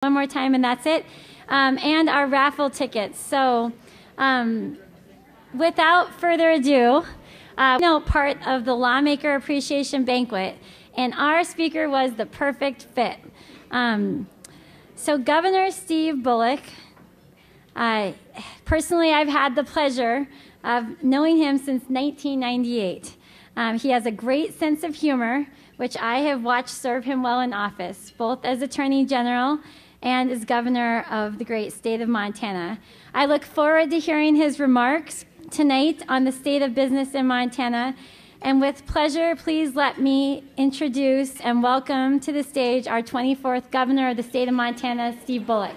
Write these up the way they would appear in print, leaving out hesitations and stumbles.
one more time and that's it, and our raffle tickets. So without further ado, part of the Lawmaker Appreciation Banquet, and our speaker was the perfect fit. So Governor Steve Bullock, personally I've had the pleasure of knowing him since 1998. He has a great sense of humor, which I have watched serve him well in office, both as Attorney General and as Governor of the great state of Montana. I look forward to hearing his remarks tonight on the state of business in Montana. And with pleasure, please let me introduce and welcome to the stage our 24th Governor of the state of Montana, Steve Bullock.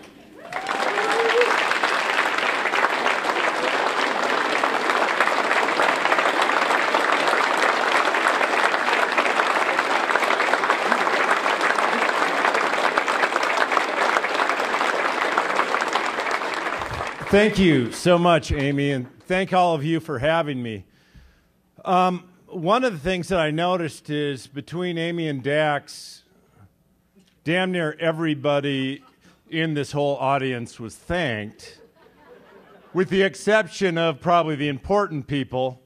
Thank you so much, Amy, and thank all of you for having me. One of the things that I noticed is between Amy and Dax, damn near everybody in this whole audience was thanked, with the exception of probably the important people,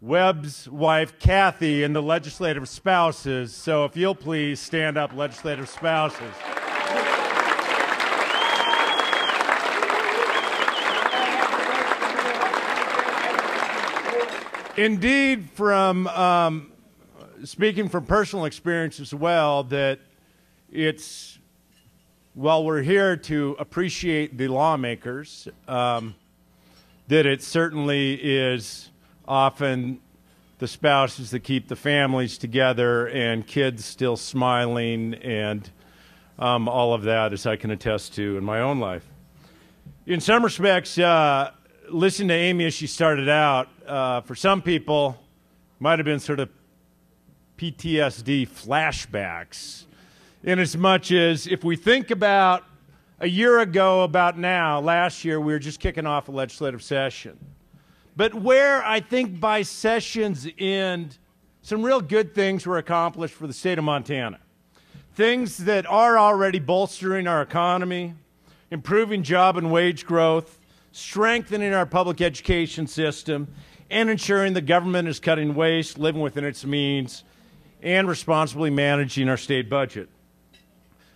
Webb's wife, Kathy, and the legislative spouses. So if you'll please stand up, legislative spouses. Indeed, from speaking from personal experience as well, that it's, while we're here to appreciate the lawmakers, that it certainly is often the spouses that keep the families together and kids still smiling and all of that, as I can attest to in my own life. In some respects, listening to Amy as she started out, for some people, might have been sort of PTSD flashbacks, in as much as if we think about a year ago, about now, last year, we were just kicking off a legislative session. But where I think by session's end, some real good things were accomplished for the state of Montana. Things that are already bolstering our economy, improving job and wage growth, strengthening our public education system, and ensuring the government is cutting waste, living within its means, and responsibly managing our state budget.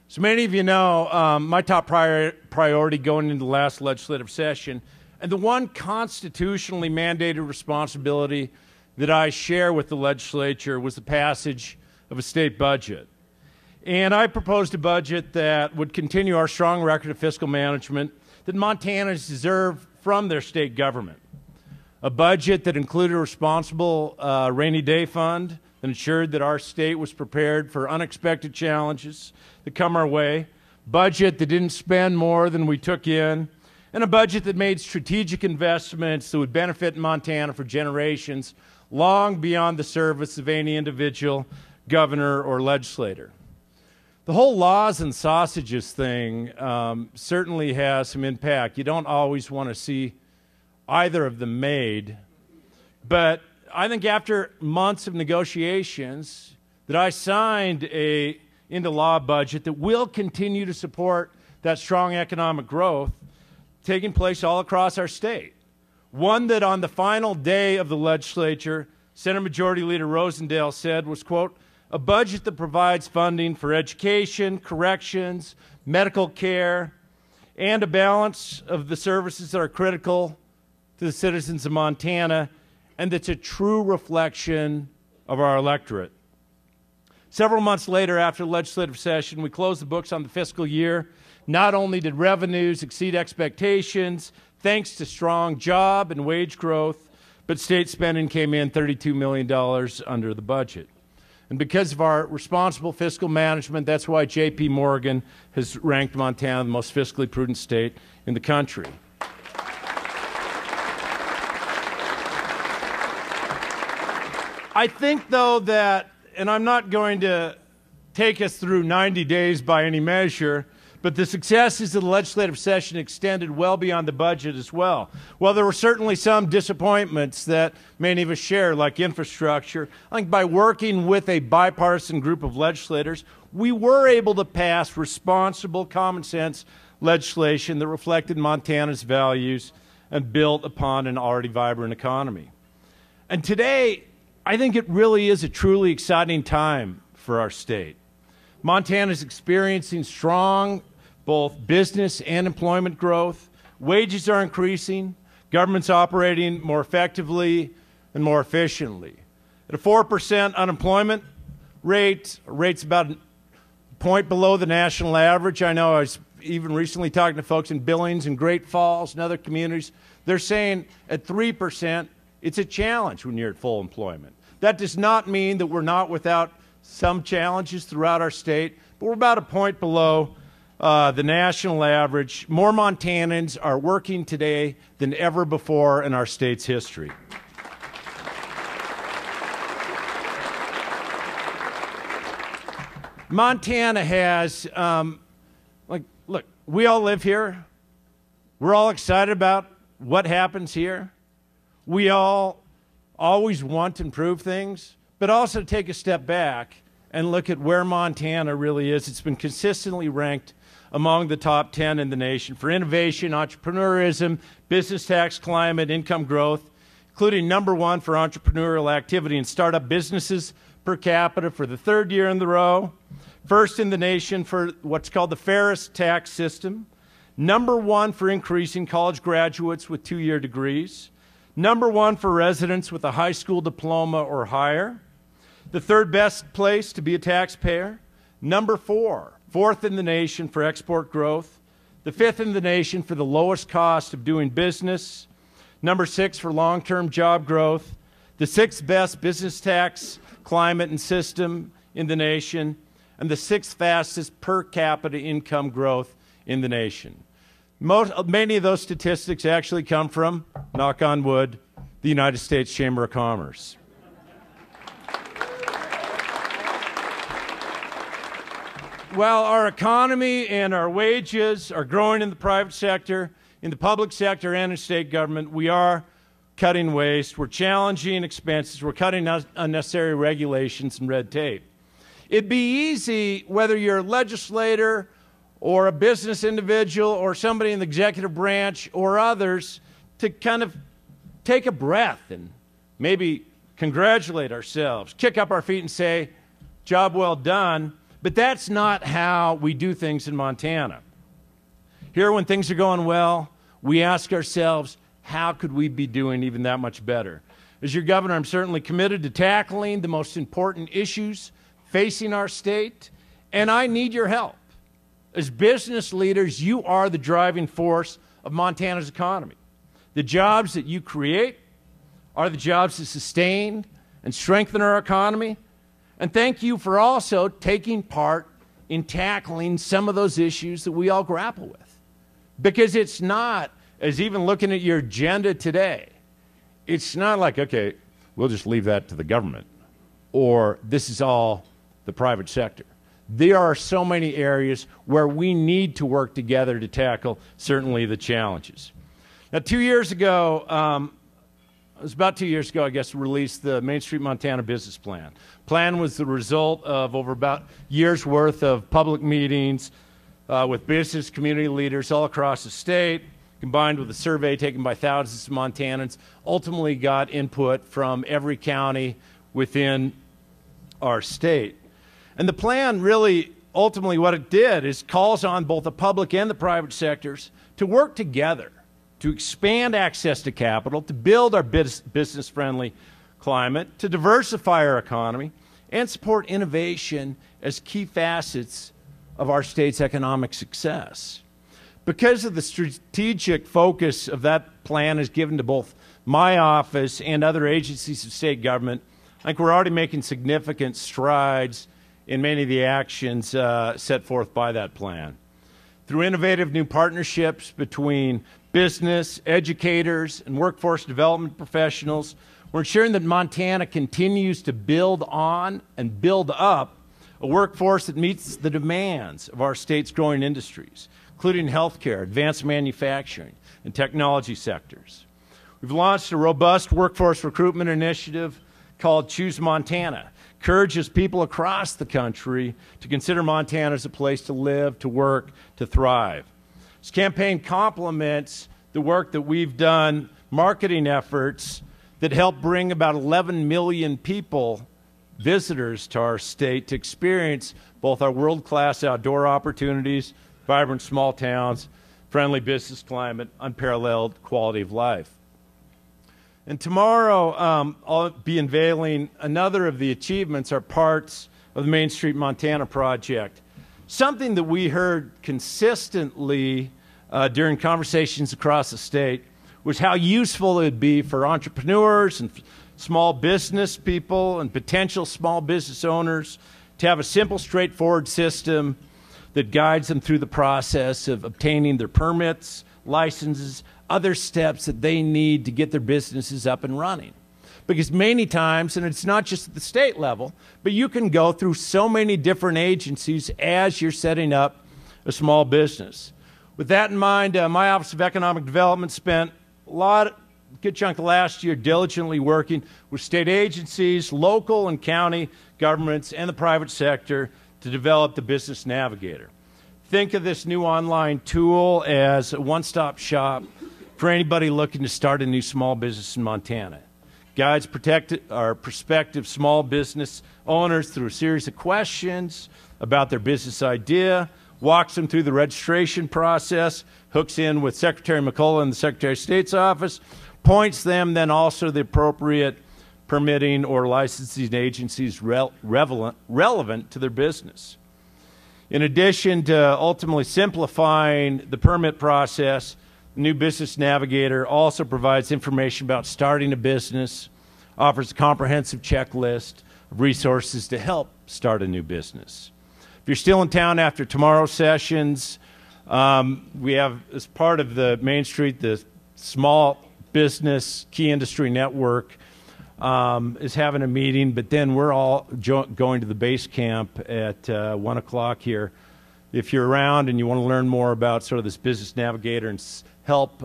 So many of you know my top priority going into the last legislative session, and the one constitutionally mandated responsibility that I share with the legislature, was the passage of a state budget. And I proposed a budget that would continue our strong record of fiscal management that Montanans deserve from their state government. A budget that included a responsible rainy day fund that ensured that our state was prepared for unexpected challenges that come our way, budget that didn't spend more than we took in, and a budget that made strategic investments that would benefit Montana for generations long beyond the service of any individual governor or legislator. The whole laws and sausages thing certainly has some impact. You don't always want to see either of them made, but I think after months of negotiations that I signed a into law budget that will continue to support that strong economic growth taking place all across our state. One that on the final day of the legislature, Senate Majority Leader Rosendale said was, quote, a budget that provides funding for education, corrections, medical care, and a balance of the services that are critical to the citizens of Montana, and that's a true reflection of our electorate. Several months later, after the legislative session, we closed the books on the fiscal year. Not only did revenues exceed expectations, thanks to strong job and wage growth, but state spending came in $32 million under the budget. And because of our responsible fiscal management, that's why J.P. Morgan has ranked Montana the most fiscally prudent state in the country. I think, though, that, and I'm not going to take us through 90 days by any measure, But the successes of the legislative session extended well beyond the budget as well. While there were certainly some disappointments that many of us share, like infrastructure, I think by working with a bipartisan group of legislators, we were able to pass responsible, common sense legislation that reflected Montana's values and built upon an already vibrant economy. And today, I think it really is a truly exciting time for our state. Montana is experiencing strong both business and employment growth. Wages are increasing. Government's operating more effectively and more efficiently. At a 4% unemployment rate's about a point below the national average. I know I was even recently talking to folks in Billings and Great Falls and other communities. They're saying at 3%, it's a challenge when you're at full employment. That does not mean that we're not without some challenges throughout our state, but we're about a point below the national average. More Montanans are working today than ever before in our state's history. Montana has, look, we all live here. We're all excited about what happens here. We all always want to improve things, but also take a step back and look at where Montana really is. It's been consistently ranked among the top 10 in the nation for innovation, entrepreneurism, business tax climate, income growth, including #1 for entrepreneurial activity and startup businesses per capita for the 3rd year in the row, first in the nation for what's called the fairest tax system, #1 for increasing college graduates with 2-year degrees, #1 for residents with a high school diploma or higher, the 3rd best place to be a taxpayer, #4th in the nation for export growth, the 5th in the nation for the lowest cost of doing business, #6 for long-term job growth, the 6th best business tax climate and system in the nation, and the 6th fastest per capita income growth in the nation. Many of those statistics actually come from, knock on wood, the United States Chamber of Commerce. While our economy and our wages are growing in the private sector, in the public sector, and in state government, we are cutting waste, we're challenging expenses, we're cutting unnecessary regulations and red tape. It'd be easy, whether you're a legislator or a business individual or somebody in the executive branch or others, to kind of take a breath and maybe congratulate ourselves, kick up our feet and say, job well done. But that's not how we do things in Montana. Here, when things are going well, we ask ourselves, how could we be doing even that much better? As your governor, I'm certainly committed to tackling the most important issues facing our state, and I need your help. As business leaders, you are the driving force of Montana's economy. The jobs that you create are the jobs that sustain and strengthen our economy. And thank you for also taking part in tackling some of those issues that we all grapple with. Because it's not, as even looking at your agenda today, it's not like, okay, we'll just leave that to the government, or this is all the private sector. There are so many areas where we need to work together to tackle certainly the challenges. Now, 2 years ago, it was about 2 years ago, I guess, released the Main Street Montana Business Plan. Plan was the result of over about a year's worth of public meetings with business community leaders all across the state, combined with a survey taken by thousands of Montanans, ultimately got input from every county within our state. And the plan really, ultimately what it did is calls on both the public and the private sectors to work together to expand access to capital, to build our business-friendly climate, to diversify our economy, and support innovation as key facets of our state's economic success. Because of the strategic focus of that plan is given to both my office and other agencies of state government, I think we're already making significant strides in many of the actions set forth by that plan. Through innovative new partnerships between business, educators, and workforce development professionals, we're ensuring that Montana continues to build on and build up a workforce that meets the demands of our state's growing industries, including healthcare, advanced manufacturing, and technology sectors. We've launched a robust workforce recruitment initiative called Choose Montana. Encourages people across the country to consider Montana as a place to live, to work, to thrive. This campaign complements the work that we've done, marketing efforts that help bring about 11 million people, visitors to our state, to experience both our world-class outdoor opportunities, vibrant small towns, friendly business climate, unparalleled quality of life. And tomorrow, I'll be unveiling another of the achievements or parts of the Main Street Montana project. Something that we heard consistently during conversations across the state was how useful it would be for entrepreneurs and small business people and potential small business owners to have a simple, straightforward system that guides them through the process of obtaining their permits, licenses, other steps that they need to get their businesses up and running. Because many times, and it's not just at the state level, but you can go through so many different agencies as you're setting up a small business. With that in mind, my Office of Economic Development spent a good chunk of last year diligently working with state agencies, local and county governments, and the private sector to develop the Business Navigator. Think of this new online tool as a one-stop shop for anybody looking to start a new small business in Montana. Guides our prospective small business owners through a series of questions about their business idea, walks them through the registration process, hooks in with Secretary McCullough in the Secretary of State's office, points them then also to the appropriate permitting or licensing agencies relevant to their business. In addition to ultimately simplifying the permit process, the new Business Navigator also provides information about starting a business, offers a comprehensive checklist of resources to help start a new business. If you're still in town after tomorrow's sessions, we have, as part of the Main Street, the Small Business Key Industry Network is having a meeting, but then we're all going to the base camp at 1 o'clock here. If you're around and you want to learn more about sort of this Business Navigator and help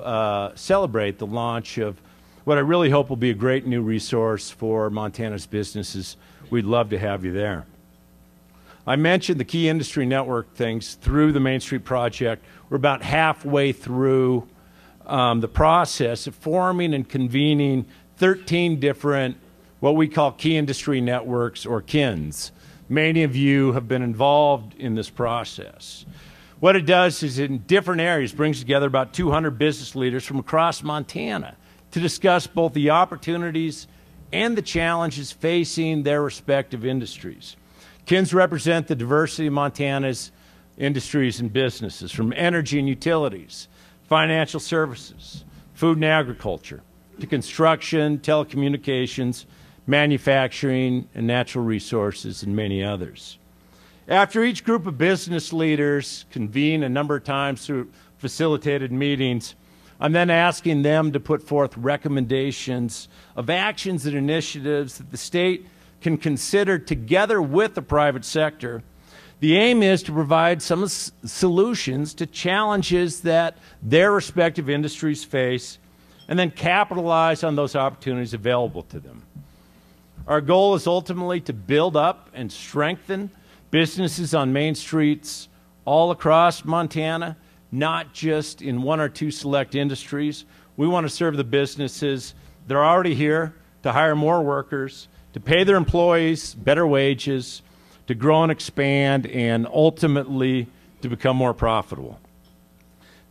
celebrate the launch of what I really hope will be a great new resource for Montana's businesses, we'd love to have you there. I mentioned the Key Industry Network things through the Main Street project. We're about halfway through the process of forming and convening 13 different, what we call key industry networks, or KINs. Many of you have been involved in this process. What it does is, in different areas, brings together about 200 business leaders from across Montana to discuss both the opportunities and the challenges facing their respective industries. KINs represent the diversity of Montana's industries and businesses, from energy and utilities, financial services, food and agriculture, to construction, telecommunications, manufacturing, and natural resources, and many others. After each group of business leaders convene a number of times through facilitated meetings, I'm then asking them to put forth recommendations of actions and initiatives that the state can consider together with the private sector. The aim is to provide some solutions to challenges that their respective industries face, and then capitalize on those opportunities available to them. Our goal is ultimately to build up and strengthen businesses on main streets all across Montana, not just in one or two select industries. We want to serve the businesses that are already here, to hire more workers, to pay their employees better wages, to grow and expand, and ultimately to become more profitable.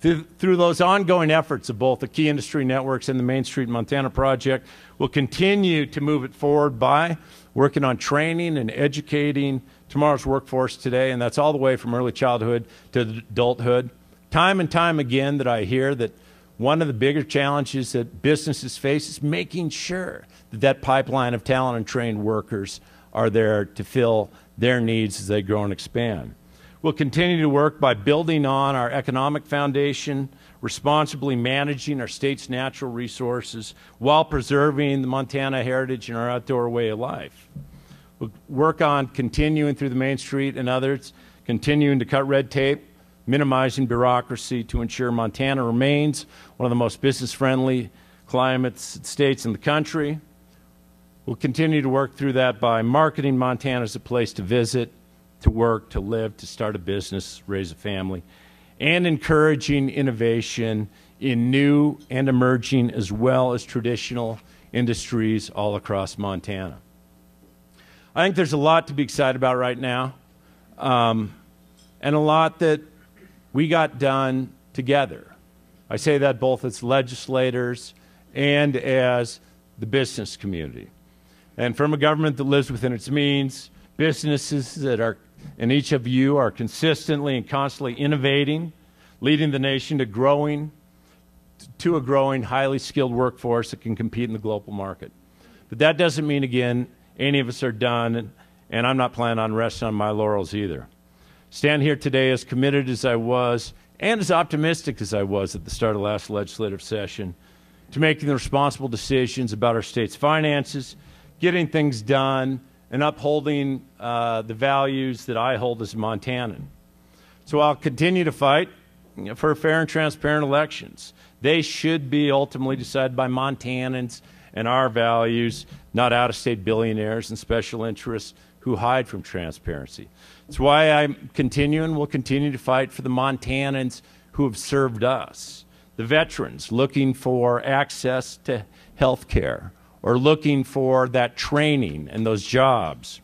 Through those ongoing efforts of both the Key Industry Networks and the Main Street Montana project, we'll continue to move it forward by working on training and educating tomorrow's workforce today, and that's all the way from early childhood to adulthood. Time and time again that I hear that one of the bigger challenges that businesses face is making sure that that pipeline of talent and trained workers are there to fill their needs as they grow and expand. We'll continue to work by building on our economic foundation, responsibly managing our state's natural resources while preserving the Montana heritage and our outdoor way of life. We'll work on continuing through the Main Street and others, continuing to cut red tape, minimizing bureaucracy to ensure Montana remains one of the most business-friendly climates states in the country. We'll continue to work through that by marketing Montana as a place to visit, to work, to live, to start a business, raise a family, and encouraging innovation in new and emerging as well as traditional industries all across Montana. I think there's a lot to be excited about right now, and a lot that we got done together. I say that both as legislators and as the business community. And from a government that lives within its means, businesses that are, and each of you are consistently and constantly innovating, leading the nation to a growing, highly skilled workforce that can compete in the global market. But that doesn't mean, again, any of us are done, and I'm not planning on resting on my laurels either. Stand here today as committed as I was, and as optimistic as I was at the start of last legislative session, to making the responsible decisions about our state's finances, getting things done, and upholding the values that I hold as a Montanan. So I'll continue to fight for fair and transparent elections. They should be ultimately decided by Montanans and our values, not out-of-state billionaires and special interests who hide from transparency. That's why I'm continuing, will continue to fight for the Montanans who have served us, the veterans looking for access to health care or looking for that training and those jobs,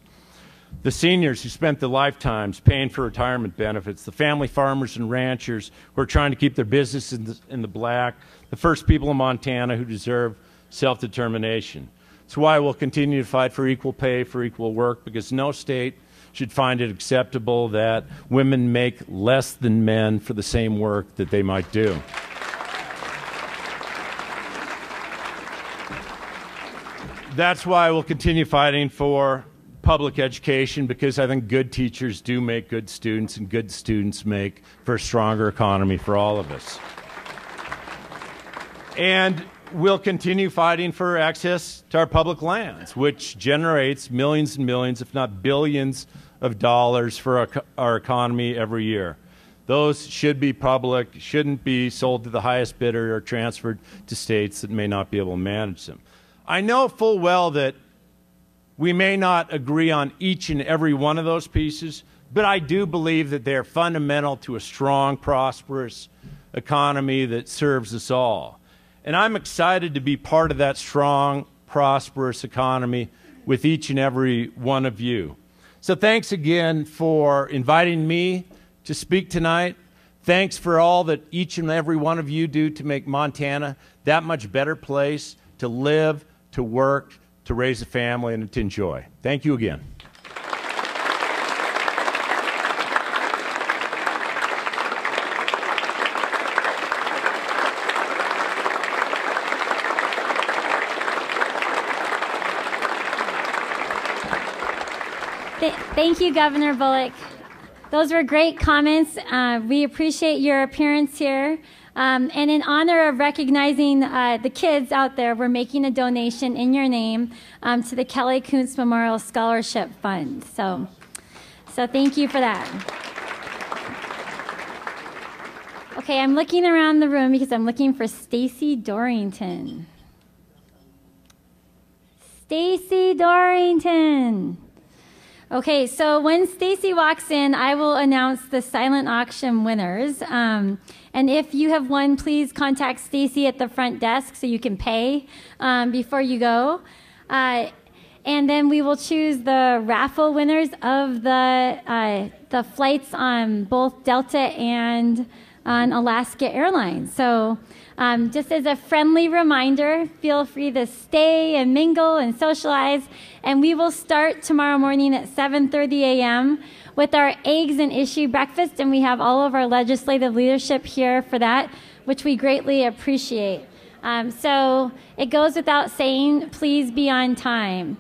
the seniors who spent their lifetimes paying for retirement benefits, the family farmers and ranchers who are trying to keep their business in the black, the first people in Montana who deserve self-determination. That's why we'll continue to fight for equal pay for equal work, because no state should find it acceptable that women make less than men for the same work that they might do. That's why we'll continue fighting for public education, because I think good teachers do make good students, and good students make for a stronger economy for all of us. And we'll continue fighting for access to our public lands, which generates millions and millions, if not billions, of dollars for our economy every year. Those should be public, shouldn't be sold to the highest bidder or transferred to states that may not be able to manage them. I know full well that we may not agree on each and every one of those pieces, but I do believe that they're fundamental to a strong, prosperous economy that serves us all. And I'm excited to be part of that strong, prosperous economy with each and every one of you. So thanks again for inviting me to speak tonight. Thanks for all that each and every one of you do to make Montana that much better place to live, to work, to raise a family, and to enjoy. Thank you again. Thank you, Governor Bullock. Those were great comments. We appreciate your appearance here. And in honor of recognizing the kids out there, we're making a donation in your name to the Kelly Kuntz Memorial Scholarship Fund. So thank you for that. Okay, I'm looking around the room because I'm looking for Stacy Dorrington. Stacy Dorrington. Okay, so when Stacy walks in, I will announce the silent auction winners. And if you have won, please contact Stacy at the front desk so you can pay before you go. And then we will choose the raffle winners of the flights on both Delta and on Alaska Airlines. So just as a friendly reminder, feel free to stay and mingle and socialize. And we will start tomorrow morning at 7:30 a.m. with our eggs and issue breakfast. And we have all of our legislative leadership here for that, which we greatly appreciate. So it goes without saying, please be on time.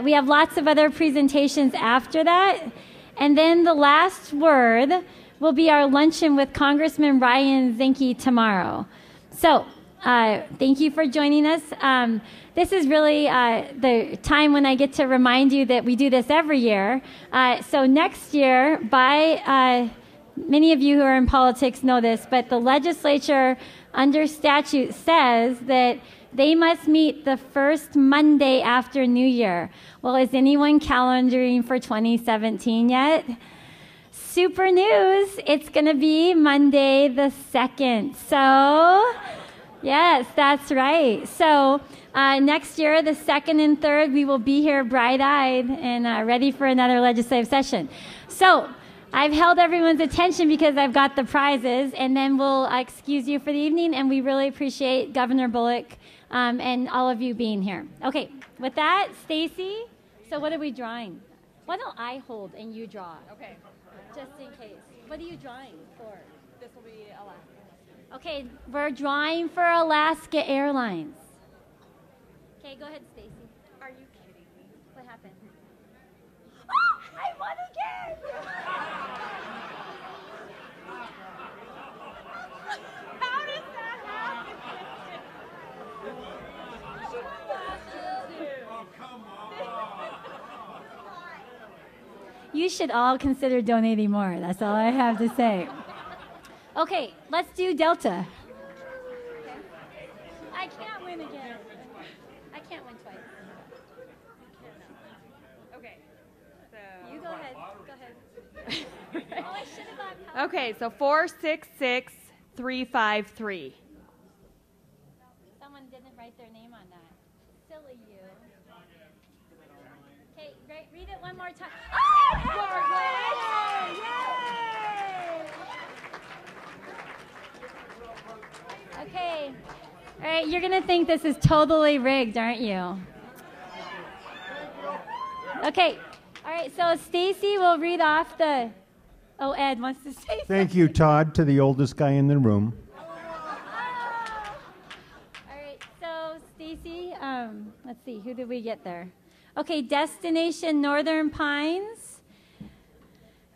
We have lots of other presentations after that. And then the last word will be our luncheon with Congressman Ryan Zinke tomorrow. So thank you for joining us. This is really the time when I get to remind you that we do this every year. So next year, many of you who are in politics know this, but the legislature under statute says that they must meet the first Monday after New Year. Well, is anyone calendaring for 2017 yet? Super news. It's going to be Monday the 2nd. So, yes, that's right. So, next year, the 2nd and 3rd, we will be here bright-eyed and ready for another legislative session. So, I've held everyone's attention because I've got the prizes, and then we'll excuse you for the evening, and we really appreciate Governor Bullock and all of you being here. Okay, with that, Stacy, so what are we drawing? Why don't I hold and you draw? Okay. Just in case. What are you drawing for? This will be Alaska. Okay, we're drawing for Alaska Airlines. Okay, go ahead, Stacy. Are you kidding me? What happened? Oh, I won again! How does that happen? Oh, come on. You should all consider donating more. That's all I have to say. Okay, let's do Delta. Okay. I can't win again. I can't win twice. Okay. So. You go ahead. Go ahead. Oh, I should have got help. Okay, so 466353. Someone didn't write their name on that. Silly you. Okay, read it one more time. Oh, Yay! Okay. All right, you're going to think this is totally rigged, aren't you? Okay. All right, so Stacy will read off the... Oh, Ed wants to say something. Thank you, Todd, to the oldest guy in the room. All right, so Stacy, let's see, who did we get there? Okay, Destination Northern Pines.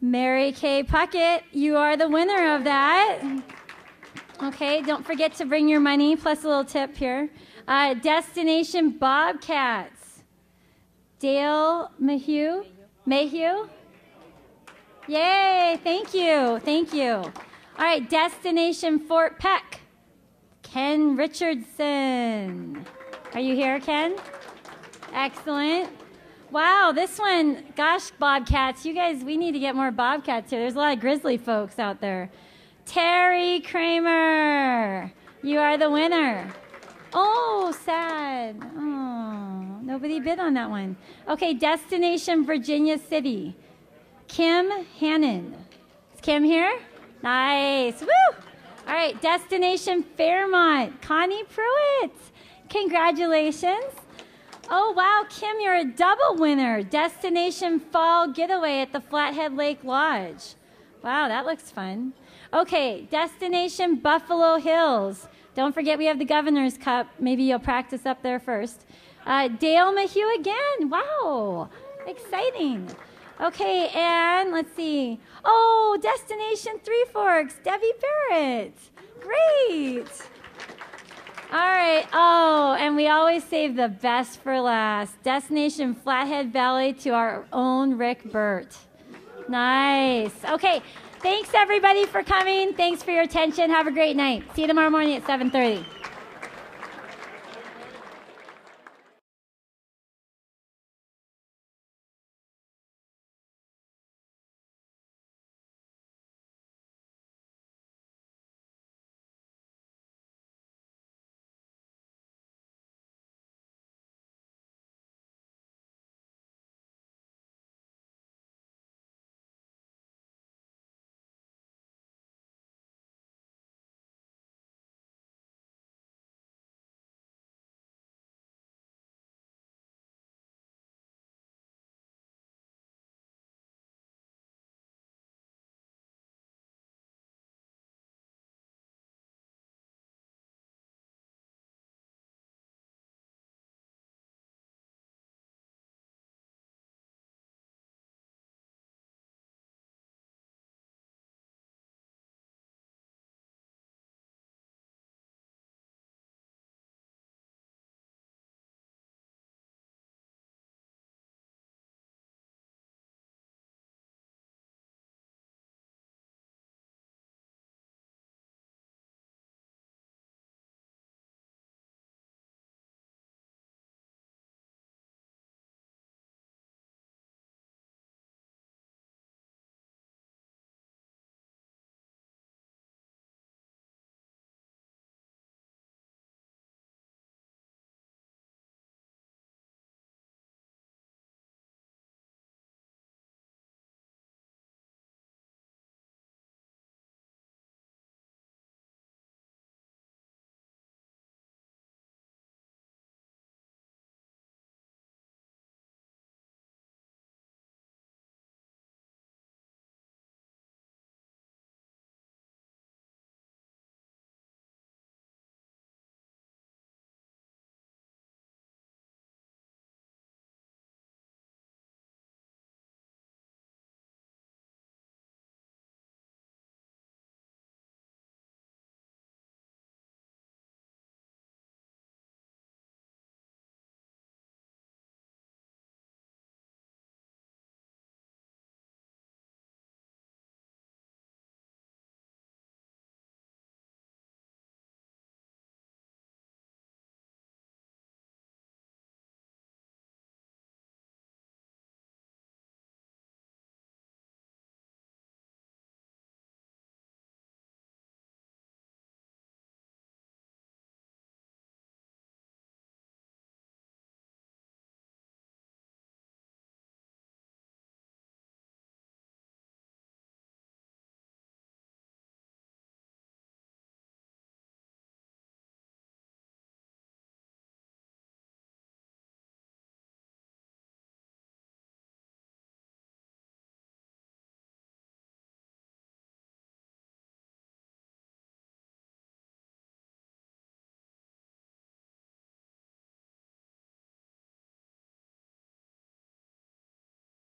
Mary Kay Puckett, you are the winner of that. Okay, don't forget to bring your money, plus a little tip here. Destination Bobcats. Dale Mayhew? Yay, thank you, thank you. All right, Destination Fort Peck. Ken Richardson. Are you here, Ken? Excellent. Wow, this one, gosh, Bobcats, you guys, we need to get more Bobcats here. There's a lot of grizzly folks out there. Terry Kramer, you are the winner. Oh, sad. Oh, nobody bid on that one. Okay, Destination Virginia City. Kim Hannon. Is Kim here? Nice. Woo! All right, Destination Fairmont. Connie Pruitt. Congratulations. Oh, wow, Kim, you're a double winner. Destination Fall Getaway at the Flathead Lake Lodge. Wow, that looks fun. Okay, Destination Buffalo Hills. Don't forget we have the Governor's Cup. Maybe you'll practice up there first. Dale Mayhew again. Wow, exciting. Okay, and let's see. Oh, Destination Three Forks, Debbie Barrett. Great. All right. Oh, and we always save the best for last. Destination Flathead Valley to our own Rick Burt. Nice. Okay. Thanks, everybody, for coming. Thanks for your attention. Have a great night. See you tomorrow morning at 7:30.